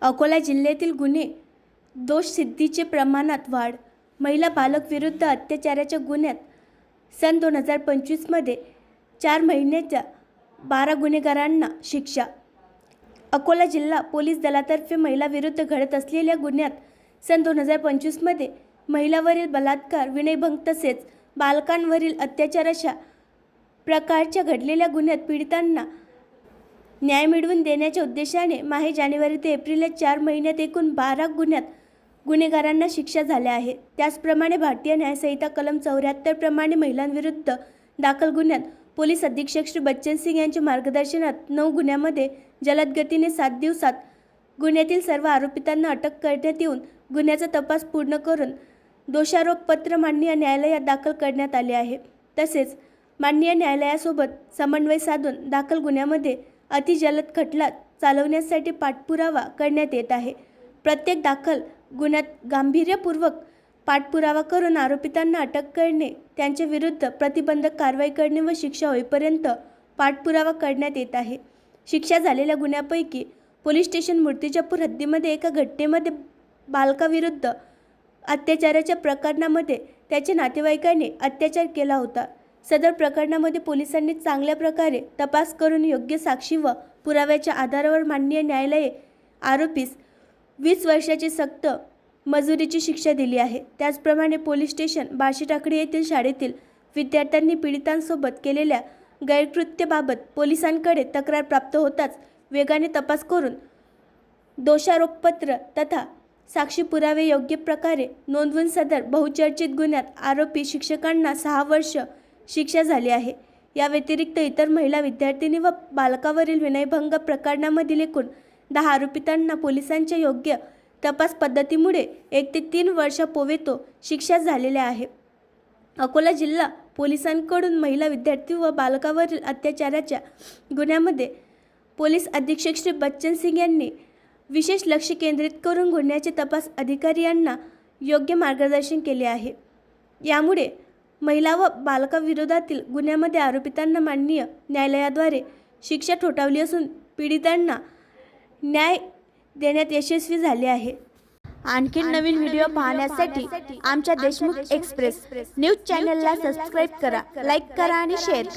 अकोला जिल्ह्यातील गुन्हे दोषसिद्धीचे प्रमाणात वाढ. महिला बालक विरुद्ध अत्याचाराच्या गुन्ह्यात सन 2025मध्ये 4 महिन्याच्या 12 गुन्हेगारांना शिक्षा. अकोला जिल्हा पोलीस दलातर्फे महिलांविरुद्ध घडत असलेल्या गुन्ह्यात सन 2025मध्ये महिलांवरील बलात्कार, विनयभंग तसेच बालकांवरील अत्याचार अशा प्रकारच्या घडलेल्या गुन्ह्यात पीडितांना न्याय मिळवून देण्याच्या उद्देशाने माहे जानेवारी ते एप्रिल या 4 महिन्यात एकूण 12 गुन्ह्यात गुन्हेगारांना शिक्षा झाल्या आहे. त्याचप्रमाणे भारतीय न्यायसंहिता कलम 74 प्रमाणे महिलांविरुद्ध दाखल गुन्ह्यात पोलीस अधीक्षक श्री बच्चन सिंग यांच्या मार्गदर्शनात 9 गुन्ह्यांमध्ये जलद गतीने 7 दिवसात गुन्ह्यातील सर्व आरोपितांना अटक करण्यात येऊन गुन्ह्याचा तपास पूर्ण करून दोषारोपपत्र माननीय न्यायालयात दाखल करण्यात आले आहे. तसेच माननीय न्यायालयासोबत समन्वय साधून दाखल गुन्ह्यामध्ये अतिजलद खटला चालवण्यासाठी पाठपुरावा करण्यात येत आहे. प्रत्येक दाखल गुन्ह्यात गांभीर्यपूर्वक पाठपुरावा करून आरोपितांना अटक करणे, त्यांच्या विरुद्ध प्रतिबंधक कारवाई करणे व शिक्षा होईपर्यंत पाठपुरावा करण्यात येत आहे. शिक्षा झालेल्या गुन्ह्यापैकी पोलीस स्टेशन मूर्तिजापूर हद्दीमध्ये एका घटनेमध्ये बालकाविरुद्ध अत्याचाराच्या प्रकरणामध्ये त्याच्या नातेवाईकांनी अत्याचार केला होता. सदर प्रकरणामध्ये पोलिसांनी चांगल्या प्रकारे तपास करून योग्य साक्षी व पुराव्याच्या आधारावर माननीय न्यायालये आरोपीस 20 वर्षाची सक्त मजुरीची शिक्षा दिली आहे. त्याचप्रमाणे पोलीस स्टेशन बार्शीटाकळी येथील शाळेतील विद्यार्थ्यांनी पीडितांसोबत केलेल्या गैरकृत्याबाबत पोलिसांकडे तक्रार प्राप्त होताच वेगाने तपास करून दोषारोपपत्र तथा साक्षी पुरावे योग्य प्रकारे नोंदवून सदर बहुचर्चित गुन्ह्यात आरोपी शिक्षकांना 6 वर्ष शिक्षा झाली आहे. या व्यतिरिक्त इतर महिला विद्यार्थिनी व बालकावरील विनयभंग प्रकरणामधील एकूण 10 आरोपितांना पोलिसांच्या योग्य तपास पद्धतीमुळे 1 ते 3 वर्षापोवेतो शिक्षा झालेल्या आहे. अकोला जिल्हा पोलिसांकडून महिला विद्यार्थी व बालकावरील अत्याचाराच्या गुन्ह्यामध्ये पोलीस अधीक्षक श्री बच्चन सिंग यांनी विशेष लक्ष केंद्रित करून गुन्ह्याचे तपास अधिकारी यांना योग्य मार्गदर्शन केले आहे. यामुळे महिला व बालकाविरोधातील गुन्ह्यामध्ये आरोपितांना माननीय न्यायालयाद्वारे शिक्षा ठोठावली असून पीडितांना न्याय देण्यात यशस्वी झाले आहे. आणखी नवीन व्हिडिओ पाहण्यासाठी आमच्या देशमुख एक्सप्रेस न्यूज चॅनलला सबस्क्राईब करा, लाईक करा आणि शेअर करा.